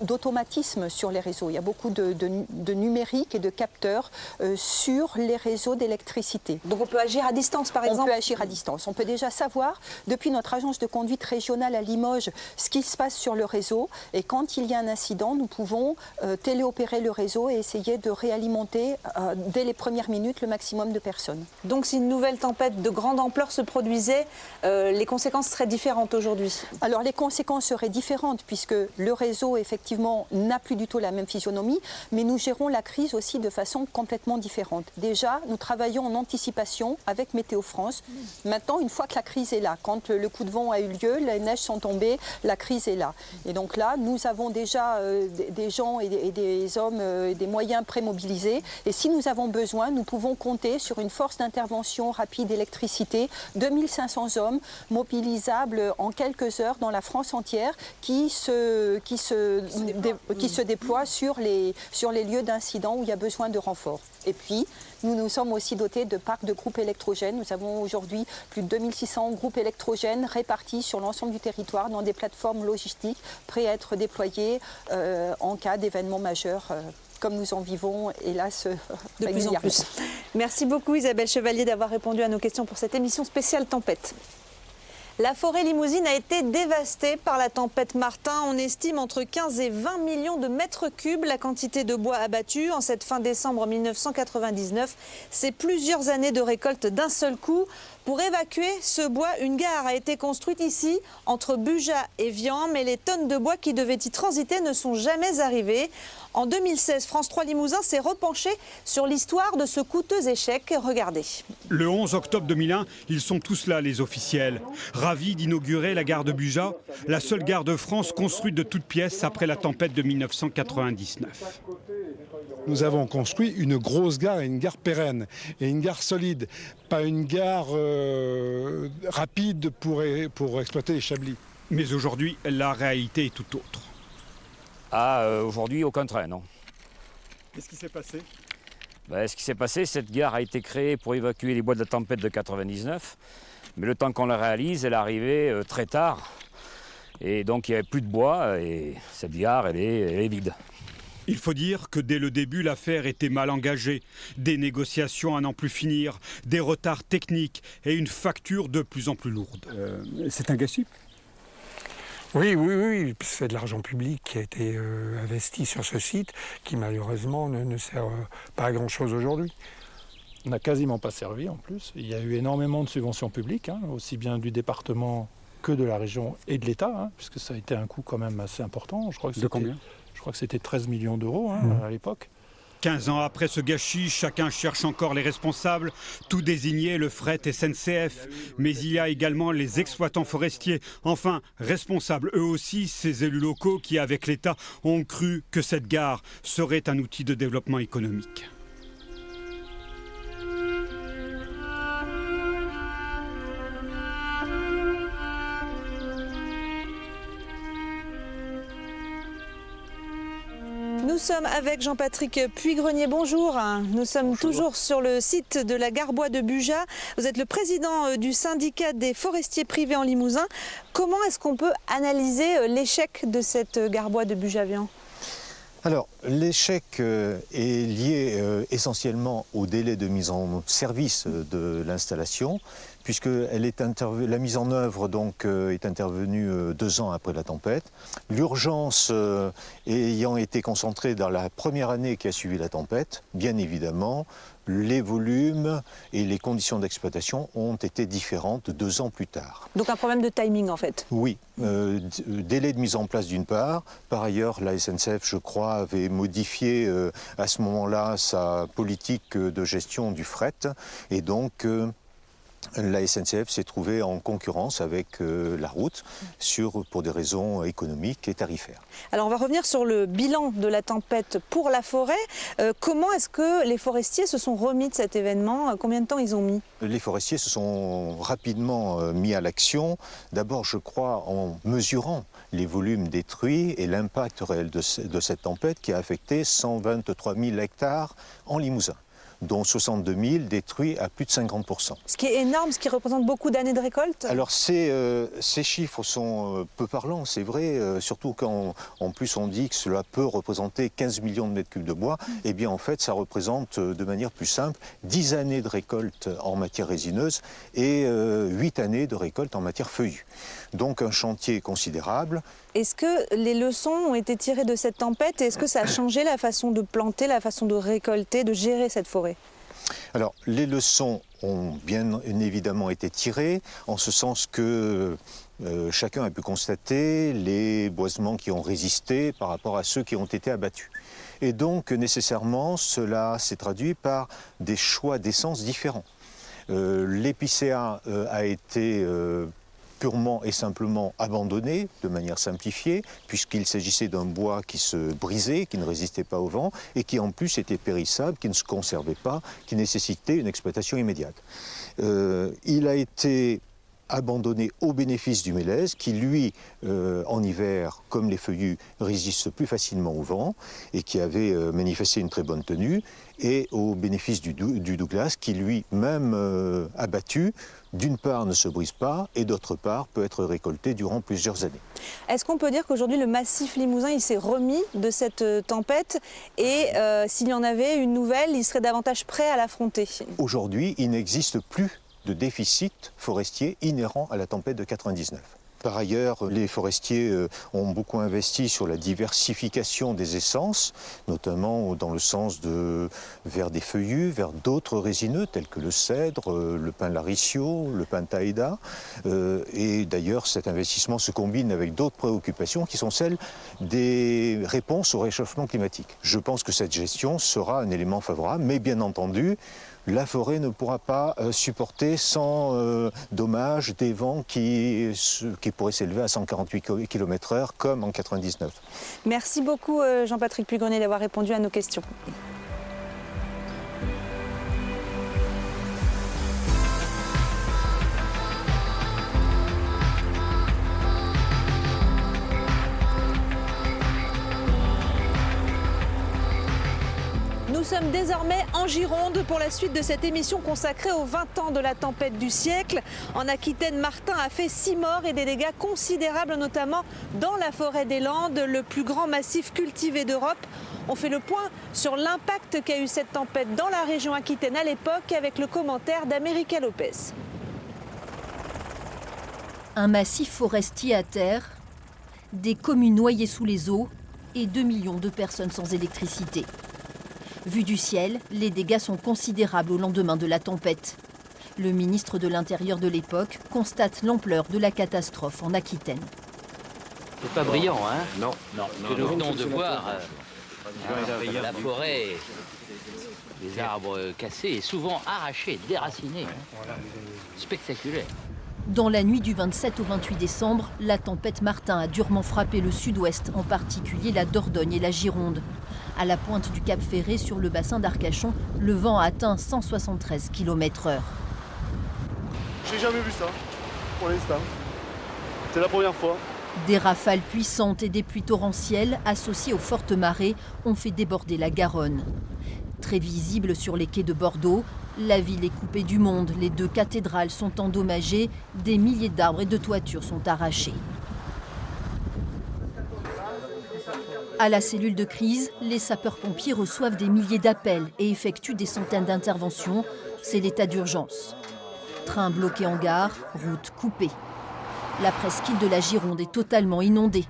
d'automatismes sur les réseaux. Il y a beaucoup de numérique et de capteurs sur les réseaux d'électricité. Donc on peut agir à distance par exemple? On peut agir à distance. On peut déjà savoir, depuis notre agence de conduite régionale à Limoges, ce qui se passe sur le réseau. Et quand il y a un incident, nous pouvons téléopérer le réseau et essayer de réalimenter dès les premières minutes le maximum de personnes. Donc si une nouvelle tempête de grande ampleur se produisait, les conséquences seraient différentes aujourd'hui? Alors les conséquences seraient différentes puisque le réseau effectivement n'a plus du tout la même physionomie, mais nous gérons la crise aussi de façon complètement différente. Déjà, nous travaillons en anticipation avec Météo France. Maintenant, une fois que la crise est là, quand le coup de vent a eu lieu, les neiges sont tombées, la crise est là. Et donc là, nous avons déjà des gens et des hommes et des moyens prémobilisés. Et si nous avons besoin, nous pouvons compter sur une force d'intervention rapide électricité, 2500 hommes mobilisables en quelques heures dans la France entière qui se déploient sur les lieux d'incidents où il y a besoin de renforts. Et puis, nous nous sommes aussi dotés de parcs de groupes électrogènes. Nous avons aujourd'hui plus de 2600 groupes électrogènes répartis sur l'ensemble du territoire dans des plateformes logistiques prêts à être déployés en cas d'événements majeurs. Comme nous en vivons, hélas, de plus en plus. Merci beaucoup Isabelle Chevalier d'avoir répondu à nos questions pour cette émission spéciale Tempête. La forêt limousine a été dévastée par la tempête Martin. On estime entre 15 et 20 millions de mètres cubes la quantité de bois abattu en cette fin décembre 1999. C'est plusieurs années de récolte d'un seul coup. Pour évacuer ce bois, une gare a été construite ici, entre Bugeat et Vian, mais les tonnes de bois qui devaient y transiter ne sont jamais arrivées. En 2016, France 3 Limousin s'est repenché sur l'histoire de ce coûteux échec. Regardez. Le 11 octobre 2001, ils sont tous là, les officiels. Ravis d'inaugurer la gare de Bugeat, la seule gare de France construite de toutes pièces après la tempête de 1999. Nous avons construit une grosse gare et une gare pérenne et une gare solide, pas une gare rapide pour exploiter les Chablis. Mais aujourd'hui, la réalité est tout autre. Aujourd'hui, aucun train, non. Qu'est-ce qui s'est passé ? Ce qui s'est passé, cette gare a été créée pour évacuer les bois de la tempête de 99. Mais le temps qu'on la réalise, elle est arrivée très tard. Et donc il n'y avait plus de bois et cette gare, elle est vide. Il faut dire que dès le début, l'affaire était mal engagée. Des négociations à n'en plus finir, des retards techniques et une facture de plus en plus lourde. C'est un gâchis ? Oui, c'est de l'argent public qui a été investi sur ce site, qui malheureusement ne sert pas à grand-chose aujourd'hui. On n'a quasiment pas servi en plus. Il y a eu énormément de subventions publiques, aussi bien du département que de la région et de l'État, puisque ça a été un coût quand même assez important. De combien ? Je crois que c'était 13 millions d'euros à l'époque. 15 ans après ce gâchis, chacun cherche encore les responsables. Tout désigné, le fret SNCF. Mais il y a également les exploitants forestiers. Enfin, responsables eux aussi, ces élus locaux qui, avec l'État, ont cru que cette gare serait un outil de développement économique. Nous sommes avec Jean-Patrick Puy-Grenier, bonjour. Nous sommes toujours sur le site de la gare Bois de Bugeat. Vous êtes le président du syndicat des forestiers privés en Limousin. Comment est-ce qu'on peut analyser l'échec de cette gare Bois de Bugeat-Vian ? Alors, l'échec est lié essentiellement au délai de mise en service de l'installation, puisque la mise en œuvre est intervenue 2 ans après la tempête. L'urgence ayant été concentrée dans la première année qui a suivi la tempête, bien évidemment, les volumes et les conditions d'exploitation ont été différentes 2 ans plus tard. Donc un problème de timing en fait ? Oui, délai de mise en place d'une part. Par ailleurs, la SNCF, je crois, avait modifié à ce moment-là sa politique de gestion du fret et donc la SNCF s'est trouvée en concurrence avec la route pour des raisons économiques et tarifaires. Alors on va revenir sur le bilan de la tempête pour la forêt. Comment est-ce que les forestiers se sont remis de cet événement ? Combien de temps ils ont mis ? Les forestiers se sont rapidement mis à l'action. D'abord, je crois, en mesurant les volumes détruits et l'impact réel de cette tempête qui a affecté 123 000 hectares en Limousin, dont 62 000 détruits à plus de 50%. Ce qui est énorme, ce qui représente beaucoup d'années de récolte. Alors ces chiffres sont peu parlants, c'est vrai, surtout quand en plus on dit que cela peut représenter 15 millions de mètres cubes de bois, et bien en fait ça représente de manière plus simple 10 années de récolte en matière résineuse et 8 années de récolte en matière feuillue. Donc un chantier considérable. Est-ce que les leçons ont été tirées de cette tempête et est-ce que ça a changé la façon de planter, la façon de récolter, de gérer cette forêt ? Alors, les leçons ont bien évidemment été tirées, en ce sens que chacun a pu constater les boisements qui ont résisté par rapport à ceux qui ont été abattus. Et donc, nécessairement, cela s'est traduit par des choix d'essence différents. L'épicéa a été purement et simplement abandonné, de manière simplifiée, puisqu'il s'agissait d'un bois qui se brisait, qui ne résistait pas au vent, et qui en plus était périssable, qui ne se conservait pas, qui nécessitait une exploitation immédiate. Il a été abandonné au bénéfice du mélèze, qui lui, en hiver, comme les feuillus, résiste plus facilement au vent, et qui avait manifesté une très bonne tenue, et au bénéfice du Douglas, qui lui, même abattu, d'une part ne se brise pas, et d'autre part peut être récolté durant plusieurs années. Est-ce qu'on peut dire qu'aujourd'hui le massif limousin il s'est remis de cette tempête et s'il y en avait une nouvelle, il serait davantage prêt à l'affronter ? Aujourd'hui, il n'existe plus de déficit forestier inhérent à la tempête de 99. Par ailleurs, les forestiers ont beaucoup investi sur la diversification des essences, notamment dans le sens vers des feuillus, vers d'autres résineux tels que le cèdre, le pin laricio, le pin taïda. Et d'ailleurs, cet investissement se combine avec d'autres préoccupations qui sont celles des réponses au réchauffement climatique. Je pense que cette gestion sera un élément favorable, mais bien entendu, la forêt ne pourra pas supporter sans dommages des vents qui pourraient s'élever à 148 km/h comme en 99. Merci beaucoup Jean-Patrick Puygrenier d'avoir répondu à nos questions. Nous sommes désormais en Gironde pour la suite de cette émission consacrée aux 20 ans de la tempête du siècle. En Aquitaine, Martin a fait 6 morts et des dégâts considérables, notamment dans la forêt des Landes, le plus grand massif cultivé d'Europe. On fait le point sur l'impact qu'a eu cette tempête dans la région aquitaine à l'époque avec le commentaire d'América Lopez. Un massif forestier à terre, des communes noyées sous les eaux et 2 millions de personnes sans électricité. Vu du ciel, les dégâts sont considérables au lendemain de la tempête. Le ministre de l'Intérieur de l'époque constate l'ampleur de la catastrophe en Aquitaine. C'est pas brillant, hein? Non. Que nous venons de voir la forêt, les arbres cassés et souvent arrachés, déracinés. Spectaculaire. Dans la nuit du 27 au 28 décembre, la tempête Martin a durement frappé le sud-ouest, en particulier la Dordogne et la Gironde. À la pointe du Cap Ferré, sur le bassin d'Arcachon, le vent a atteint 173 km/h. J'ai jamais vu ça, pour l'instant. C'est la première fois. Des rafales puissantes et des pluies torrentielles, associées aux fortes marées, ont fait déborder la Garonne. Très visible sur les quais de Bordeaux, la ville est coupée du monde, les 2 cathédrales sont endommagées, des milliers d'arbres et de toitures sont arrachés. À la cellule de crise, les sapeurs-pompiers reçoivent des milliers d'appels et effectuent des centaines d'interventions. C'est l'état d'urgence. Trains bloqués en gare, routes coupées. La presqu'île de la Gironde est totalement inondée.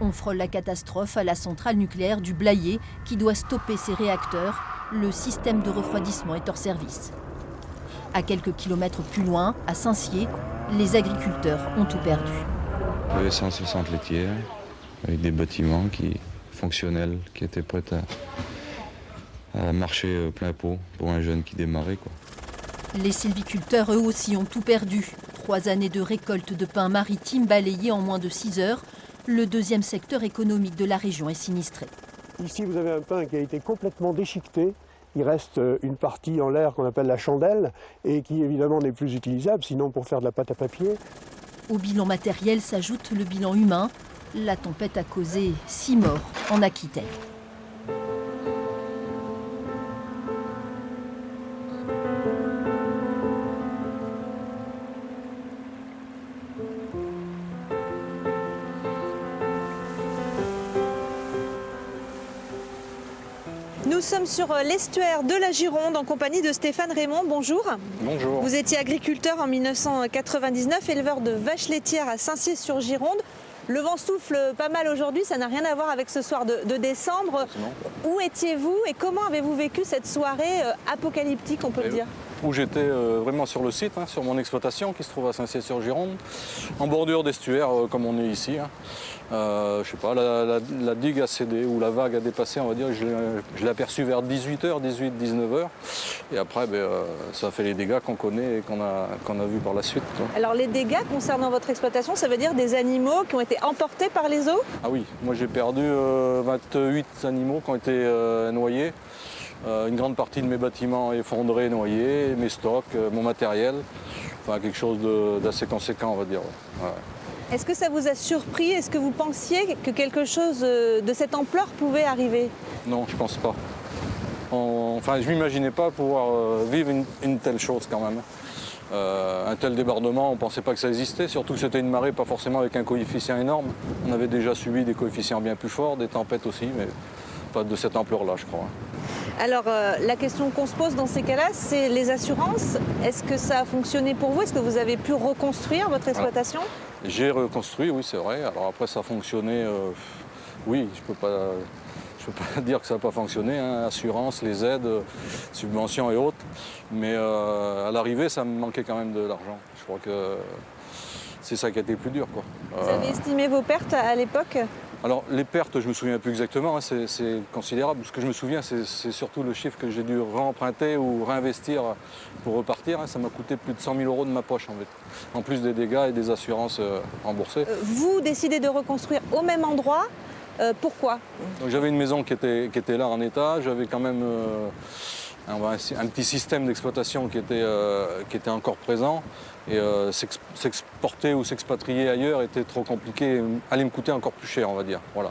On frôle la catastrophe à la centrale nucléaire du Blayais qui doit stopper ses réacteurs. Le système de refroidissement est hors service. À quelques kilomètres plus loin, à Saint-Sié, les agriculteurs ont tout perdu. 160 laitières avec des bâtiments fonctionnels qui étaient prêts à marcher plein pot pour un jeune qui démarrait, quoi. Les sylviculteurs, eux aussi, ont tout perdu. 3 années de récolte de pain maritime balayées en moins de 6 heures. Le deuxième secteur économique de la région est sinistré. Ici, vous avez un pain qui a été complètement déchiqueté. Il reste une partie en l'air qu'on appelle la chandelle et qui évidemment n'est plus utilisable, sinon pour faire de la pâte à papier. Au bilan matériel s'ajoute le bilan humain. La tempête a causé 6 morts en Aquitaine. Nous sommes sur l'estuaire de la Gironde en compagnie de Stéphane Raymond. Bonjour. Bonjour. Vous étiez agriculteur en 1999, éleveur de vaches laitières à Saint-Sié-sur-Gironde. Le vent souffle pas mal aujourd'hui, ça n'a rien à voir avec ce soir de décembre. Où étiez-vous et comment avez-vous vécu cette soirée apocalyptique, on peut le dire? Où j'étais vraiment sur le site, sur mon exploitation qui se trouve à Saint-Sié-sur-Gironde, en bordure d'estuaire comme on est ici. Je sais pas, la digue a cédé ou la vague a dépassé, on va dire. Je l'ai aperçu vers 18h, 19h. Et après, ça a fait les dégâts qu'on connaît et qu'on a vus par la suite, quoi. Alors les dégâts concernant votre exploitation, ça veut dire des animaux qui ont été emportés par les eaux? Ah oui, moi j'ai perdu 28 animaux qui ont été noyés. Une grande partie de mes bâtiments effondrés, noyés, mes stocks, mon matériel. Enfin, quelque chose d'assez conséquent, on va dire. Ouais. Est-ce que ça vous a surpris? Est-ce que vous pensiez que quelque chose de cette ampleur pouvait arriver? Non, je pense pas. Enfin, je m'imaginais pas pouvoir vivre une telle chose quand même. Un tel débordement, on ne pensait pas que ça existait, surtout que c'était une marée pas forcément avec un coefficient énorme. On avait déjà subi des coefficients bien plus forts, des tempêtes aussi, mais pas de cette ampleur-là, je crois. Alors, la question qu'on se pose dans ces cas-là, c'est les assurances. Est-ce que ça a fonctionné pour vous? Est-ce que vous avez pu reconstruire votre exploitation? J'ai reconstruit, oui, c'est vrai. Alors après, ça a fonctionné, oui, je peux pas dire que ça n'a pas fonctionné, assurance, les aides, subventions et autres. Mais à l'arrivée, ça me manquait quand même de l'argent. Je crois que c'est ça qui a été le plus dur, quoi. Vous avez estimé vos pertes à l'époque? Alors les pertes, je ne me souviens plus exactement, hein, c'est considérable. Ce que je me souviens, c'est surtout le chiffre que j'ai dû réemprunter ou réinvestir pour repartir. Hein. Ça m'a coûté plus de 100 000 € de ma poche en fait, en plus des dégâts et des assurances remboursées. Vous décidez de reconstruire au même endroit, pourquoi? J'avais une maison qui était là en état, j'avais quand même un petit système d'exploitation qui était encore présent. Et s'exporter ou s'expatrier ailleurs était trop compliqué, allait me coûter encore plus cher, on va dire. Voilà.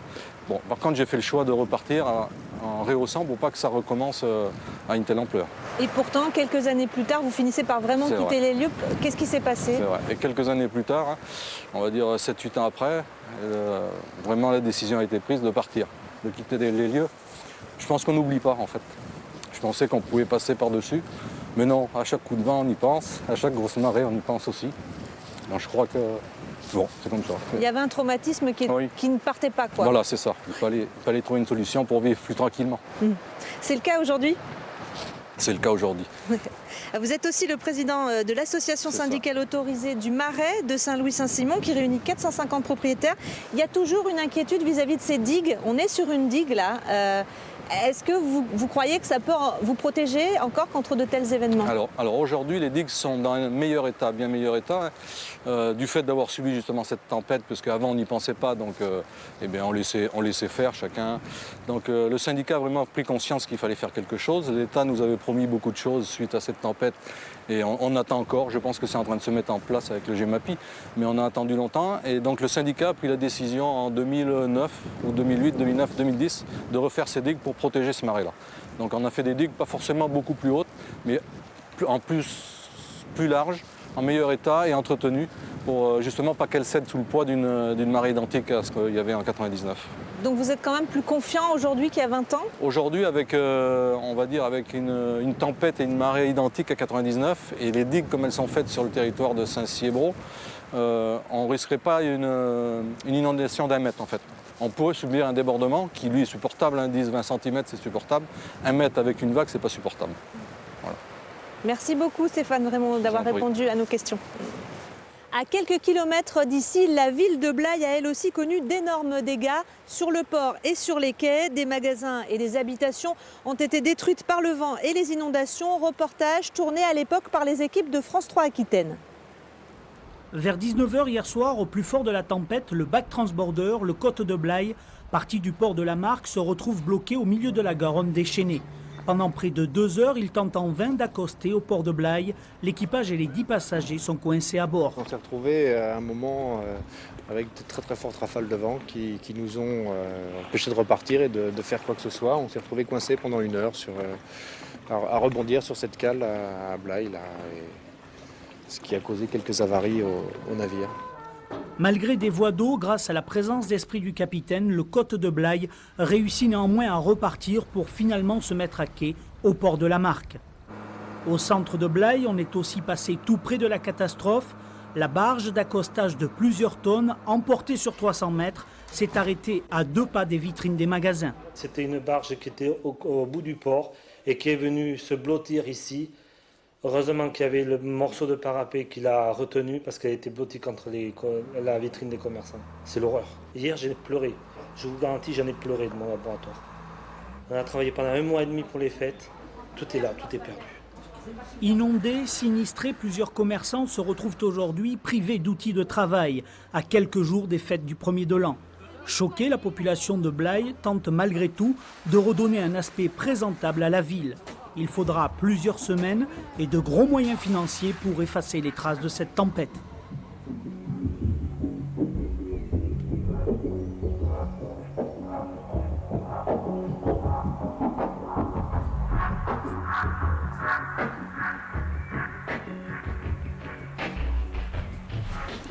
Bon, par contre, j'ai fait le choix de repartir en rehaussant pour pas que ça recommence à une telle ampleur. Et pourtant, quelques années plus tard, vous finissez par vraiment quitter les lieux. Qu'est-ce qui s'est passé? C'est vrai. Et quelques années plus tard, hein, on va dire 7-8 ans après, vraiment la décision a été prise de partir, de quitter les lieux. Je pense qu'on n'oublie pas, en fait. Je pensais qu'on pouvait passer par-dessus. Mais non, à chaque coup de vent, on y pense. À chaque grosse marée, on y pense aussi. Donc je crois que... Bon, c'est comme ça. Il y avait un traumatisme qui ne partait pas, quoi. Voilà, c'est ça. Il fallait trouver une solution pour vivre plus tranquillement. C'est le cas aujourd'hui? C'est le cas aujourd'hui. Vous êtes aussi le président de l'association syndicale autorisée du Marais de Saint-Louis-Saint-Simon qui réunit 450 propriétaires. Il y a toujours une inquiétude vis-à-vis de ces digues. On est sur une digue, là. Est-ce que vous croyez que ça peut vous protéger encore contre de tels événements? Alors aujourd'hui, les digues sont dans un meilleur état, bien meilleur état, du fait d'avoir subi justement cette tempête, parce qu'avant on n'y pensait pas, donc eh bien, on laissait faire chacun. Donc le syndicat a vraiment pris conscience qu'il fallait faire quelque chose. L'État nous avait promis beaucoup de choses suite à cette tempête, et on attend encore. Je pense que c'est en train de se mettre en place avec le GEMAPI, mais on a attendu longtemps. Et donc le syndicat a pris la décision en 2009 ou 2008, 2009, 2010 de refaire ces digues pour protéger ce marais-là. Donc on a fait des digues pas forcément beaucoup plus hautes, mais plus larges, en meilleur état et entretenues, pour justement pas qu'elles cèdent sous le poids d'une marée identique à ce qu'il y avait en 99. Donc vous êtes quand même plus confiant aujourd'hui qu'il y a 20 ans? Aujourd'hui, avec, on va dire, avec une tempête et une marée identique à 99, et les digues comme elles sont faites sur le territoire de Saint-Siébro, on ne risquerait pas une inondation d'1 mètre en fait. On pourrait subir un débordement qui lui est supportable, 10-20 cm c'est supportable. 1 mètre avec une vague, c'est pas supportable. Voilà. Merci beaucoup Stéphane Raymond d'avoir répondu à nos questions. À quelques kilomètres d'ici, la ville de Blaye a elle aussi connu d'énormes dégâts sur le port et sur les quais. Des magasins et des habitations ont été détruites par le vent et les inondations. Reportage tourné à l'époque par les équipes de France 3 Aquitaine. Vers 19 h hier soir, au plus fort de la tempête, le bac transborder, le Côte de Blaye, parti du port de la Marque, se retrouve bloqué au milieu de la Garonne déchaînée. Pendant près de 2 heures, il tente en vain d'accoster au port de Blaye. L'équipage et les 10 passagers sont coincés à bord. On s'est retrouvés à un moment avec de très très fortes rafales de vent qui nous ont empêchés de repartir et de faire quoi que ce soit. On s'est retrouvés coincés pendant 1 heure à rebondir sur cette cale à Blaye, là, ce qui a causé quelques avaries au navire. Malgré des voies d'eau, grâce à la présence d'esprit du capitaine, le Côte de Blaye réussit néanmoins à repartir pour finalement se mettre à quai au port de la Marque. Au centre de Blaye, on est aussi passé tout près de la catastrophe. La barge d'accostage de plusieurs tonnes, emportée sur 300 mètres, s'est arrêtée à 2 pas des vitrines des magasins. C'était une barge qui était au bout du port et qui est venue se blottir ici. Heureusement qu'il y avait le morceau de parapet qui l'a retenu parce qu'elle était blottie contre la vitrine des commerçants. C'est l'horreur. Hier, j'ai pleuré. Je vous garantis, j'en ai pleuré de mon laboratoire. On a travaillé pendant 1 mois et demi pour les fêtes. Tout est là, tout est perdu. Inondés, sinistrés, plusieurs commerçants se retrouvent aujourd'hui privés d'outils de travail à quelques jours des fêtes du 1er de l'an. Choquée, la population de Blaye tente malgré tout de redonner un aspect présentable à la ville. Il faudra plusieurs semaines et de gros moyens financiers pour effacer les traces de cette tempête.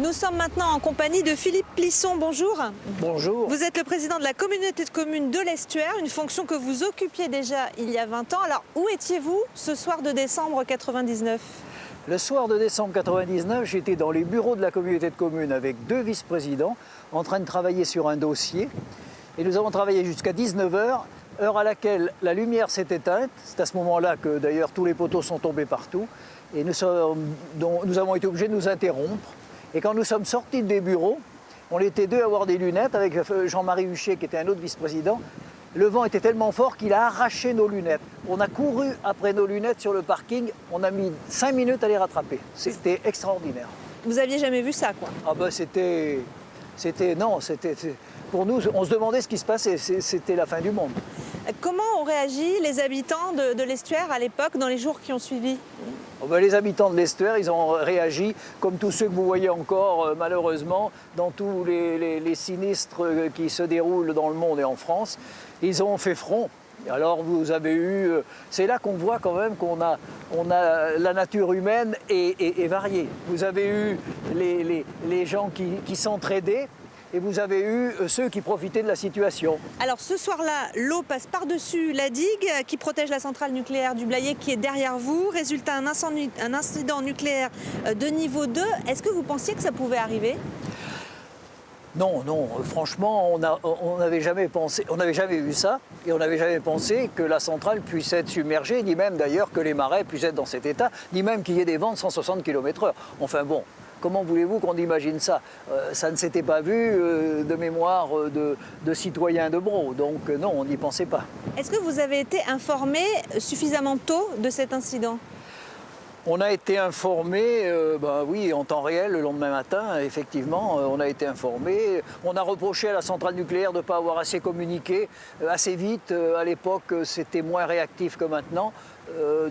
Nous sommes maintenant en compagnie de Philippe Plisson. Bonjour. Bonjour. Vous êtes le président de la communauté de communes de l'Estuaire, une fonction que vous occupiez déjà il y a 20 ans. Alors, où étiez-vous ce soir de décembre 99 ? Le soir de décembre 99, j'étais dans les bureaux de la communauté de communes avec 2 vice-présidents en train de travailler sur un dossier. Et nous avons travaillé jusqu'à 19 h, heure à laquelle la lumière s'est éteinte. C'est à ce moment-là que d'ailleurs tous les poteaux sont tombés partout. Et nous avons été obligés de nous interrompre. Et quand nous sommes sortis des bureaux, On était deux à avoir des lunettes avec Jean-Marie Huchet qui était un autre vice-président. Le vent était tellement fort qu'il a arraché nos lunettes. On a couru après nos lunettes sur le parking. On a mis 5 minutes à les rattraper. C'était extraordinaire. Vous aviez jamais vu ça, quoi? Ah ben pour nous, on se demandait ce qui se passait. C'était la fin du monde. Comment ont réagi les habitants de l'estuaire à l'époque, dans les jours qui ont suivi? Oh ben, les habitants de l'estuaire, ils ont réagi comme tous ceux que vous voyez encore, malheureusement, dans tous les sinistres qui se déroulent dans le monde et en France. Ils ont fait front. Alors vous avez eu... C'est là qu'on voit quand même qu'on a la nature humaine est variée. Vous avez eu les gens qui s'entraidaient. Et vous avez eu ceux qui profitaient de la situation. Alors ce soir-là, l'eau passe par-dessus la digue qui protège la centrale nucléaire du Blayais qui est derrière vous. Résultat, un incident nucléaire de niveau 2. Est-ce que vous pensiez que ça pouvait arriver ? Non, franchement, on n'avait jamais pensé, on n'avait jamais vu ça, et on n'avait jamais pensé que la centrale puisse être submergée, ni même d'ailleurs que les marais puissent être dans cet état, ni même qu'il y ait des vents de 160 km/h. Enfin bon. Comment voulez-vous qu'on imagine ça? Ça ne s'était pas vu de mémoire de citoyens de Braux, donc non, on n'y pensait pas. Est-ce que vous avez été informé suffisamment tôt de cet incident? On a été informé, oui, en temps réel, le lendemain matin, effectivement, on a été informé. On a reproché à la centrale nucléaire de ne pas avoir assez communiqué, assez vite. À l'époque, c'était moins réactif que maintenant.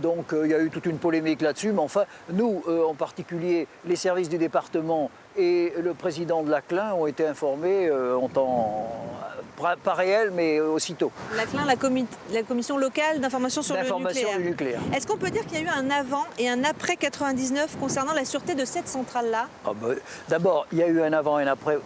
Donc il y a eu toute une polémique là-dessus, mais enfin, nous, en particulier, les services du département et le président de l'ACLIN ont été informés en temps, pas réel, mais aussitôt. L'ACLIN, la commission locale d'information sur le nucléaire. Est-ce qu'on peut dire qu'il y a eu un avant et un après 99 concernant la sûreté de cette centrale-là? D'abord, il y a eu un avant et un après,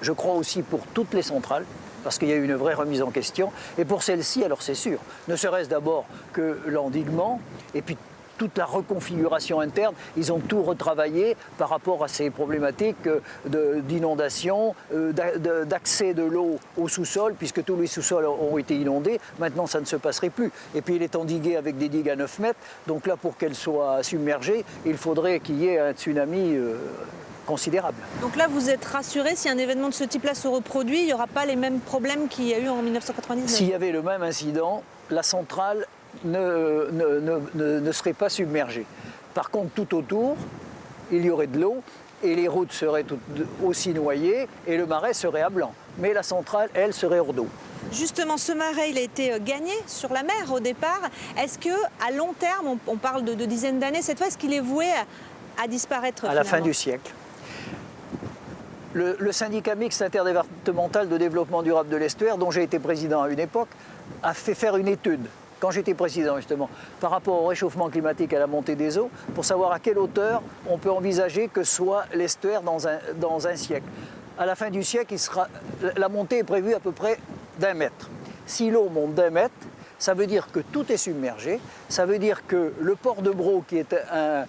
je crois aussi pour toutes les centrales, parce qu'il y a eu une vraie remise en question. Et pour celle-ci, alors c'est sûr, ne serait-ce d'abord que l'endiguement, et puis toute la reconfiguration interne, ils ont tout retravaillé par rapport à ces problématiques d'inondation, d'accès de l'eau au sous-sol, puisque tous les sous-sols ont été inondés. Maintenant, ça ne se passerait plus. Et puis, il est endigué avec des digues à 9 mètres. Donc là, pour qu'elle soit submergée, il faudrait qu'il y ait un tsunami considérable. Donc là, vous êtes rassuré, si un événement de ce type-là se reproduit, il n'y aura pas les mêmes problèmes qu'il y a eu en 1999? S'il y avait le même incident, la centrale ne serait pas submergée. Par contre, tout autour, il y aurait de l'eau et les routes seraient aussi noyées et le marais serait à blanc. Mais la centrale, elle, serait hors d'eau. Justement, ce marais, il a été gagné sur la mer au départ. Est-ce qu'à long terme, on parle de dizaines d'années, cette fois, est-ce qu'il est voué à disparaître à la fin du siècle? Le syndicat mixte interdépartemental de développement durable de l'estuaire, dont j'ai été président à une époque, a fait faire une étude, quand j'étais président justement, par rapport au réchauffement climatique et à la montée des eaux, pour savoir à quelle hauteur on peut envisager que soit l'estuaire dans un siècle. À la fin du siècle, la montée est prévue à peu près d'1 mètre. Si l'eau monte d'1 mètre, ça veut dire que tout est submergé, ça veut dire que le port de Braux, qui est un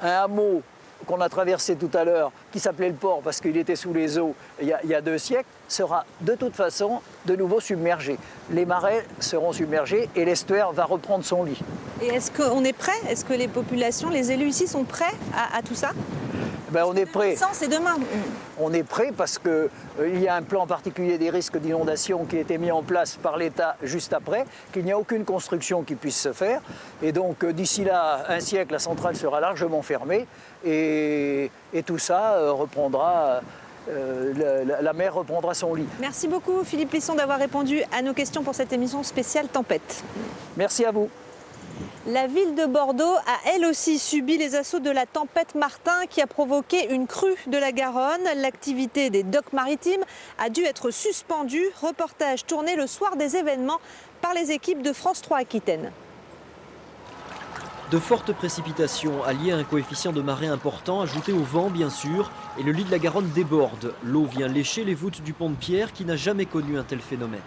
hameau qu'on a traversé tout à l'heure, qui s'appelait le port parce qu'il était sous les eaux il y a 2 siècles, sera de toute façon de nouveau submergé. Les marais seront submergés et l'estuaire va reprendre son lit. Et est-ce qu'on est prêt? Est-ce que les populations, les élus ici sont prêts à tout ça? On est prêt. C'est demain. On est prêt parce qu'il y a un plan particulier des risques d'inondation qui a été mis en place par l'État juste après, qu'il n'y a aucune construction qui puisse se faire. Et donc d'ici là, 1 siècle, la centrale sera largement fermée et tout ça reprendra. La mer reprendra son lit. Merci beaucoup Philippe Plisson d'avoir répondu à nos questions pour cette émission spéciale Tempête. Merci à vous. La ville de Bordeaux a elle aussi subi les assauts de la tempête Martin qui a provoqué une crue de la Garonne. L'activité des docks maritimes a dû être suspendue. Reportage tourné le soir des événements par les équipes de France 3 Aquitaine. De fortes précipitations alliées à un coefficient de marée important, ajouté au vent bien sûr, et le lit de la Garonne déborde. L'eau vient lécher les voûtes du pont de Pierre qui n'a jamais connu un tel phénomène.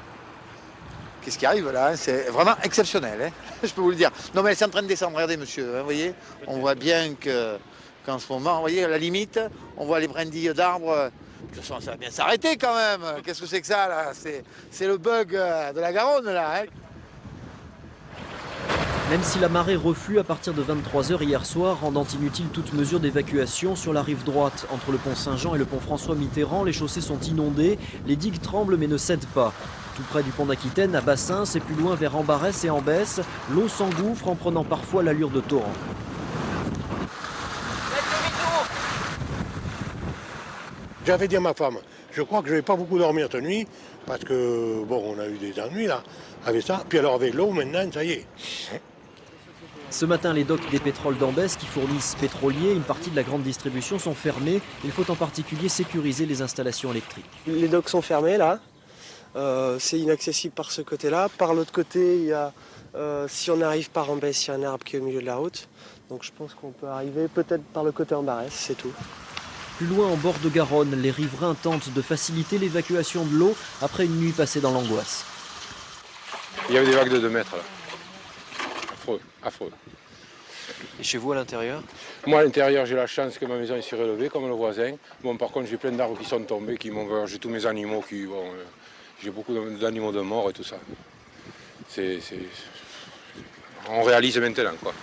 Qu'est-ce qui arrive là? C'est vraiment exceptionnel, hein, je peux vous le dire. Non mais c'est en train de descendre, regardez monsieur, vous voyez. On voit bien qu'en ce moment, vous voyez, à la limite, on voit les brindilles d'arbres. De toute façon, ça va bien s'arrêter quand même. Qu'est-ce que c'est que ça là? C'est le bug de la Garonne là. Hein. Même si la marée reflue à partir de 23 h hier soir, rendant inutile toute mesure d'évacuation sur la rive droite. Entre le pont Saint-Jean et le pont François-Mitterrand, les chaussées sont inondées, les digues tremblent mais ne cèdent pas. Tout près du pont d'Aquitaine, à Bassins et plus loin vers Ambarès et Ambès, l'eau s'engouffre en prenant parfois l'allure de torrent. J'avais dit à ma femme, je crois que je ne vais pas beaucoup dormir cette nuit, parce que, bon, on a eu des ennuis là, avec ça. Puis alors avec l'eau, maintenant, ça y est. Ce matin, les docks des pétroles d'Ambès qui fournissent pétroliers, une partie de la grande distribution sont fermés. Il faut en particulier sécuriser les installations électriques. Les docks sont fermés là, c'est inaccessible par ce côté-là. Par l'autre côté, il y a, si on arrive par Ambès, il y a un arbre qui est au milieu de la route. Donc je pense qu'on peut arriver peut-être par le côté Ambarès, c'est tout. Plus loin, en bord de Garonne, les riverains tentent de faciliter l'évacuation de l'eau après une nuit passée dans l'angoisse. Il y avait des vagues de 2 mètres là. Affreux, affreux. Et chez vous à l'intérieur? Moi à l'intérieur, j'ai la chance que ma maison est surélevée comme le voisin. Bon, par contre, j'ai plein d'arbres qui sont tombés, qui m'ont gorgé tous mes animaux, j'ai beaucoup d'animaux de mort et tout ça. On réalise maintenant quoi.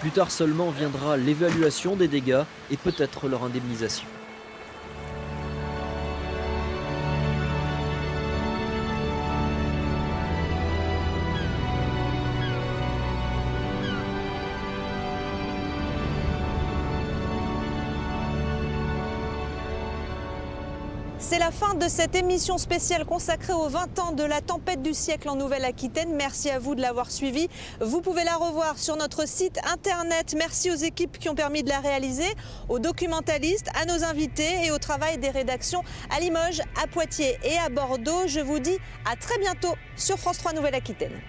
Plus tard seulement viendra l'évaluation des dégâts et peut-être leur indemnisation. C'est la fin de cette émission spéciale consacrée aux 20 ans de la tempête du siècle en Nouvelle-Aquitaine. Merci à vous de l'avoir suivie. Vous pouvez la revoir sur notre site internet. Merci aux équipes qui ont permis de la réaliser, aux documentalistes, à nos invités et au travail des rédactions à Limoges, à Poitiers et à Bordeaux. Je vous dis à très bientôt sur France 3 Nouvelle-Aquitaine.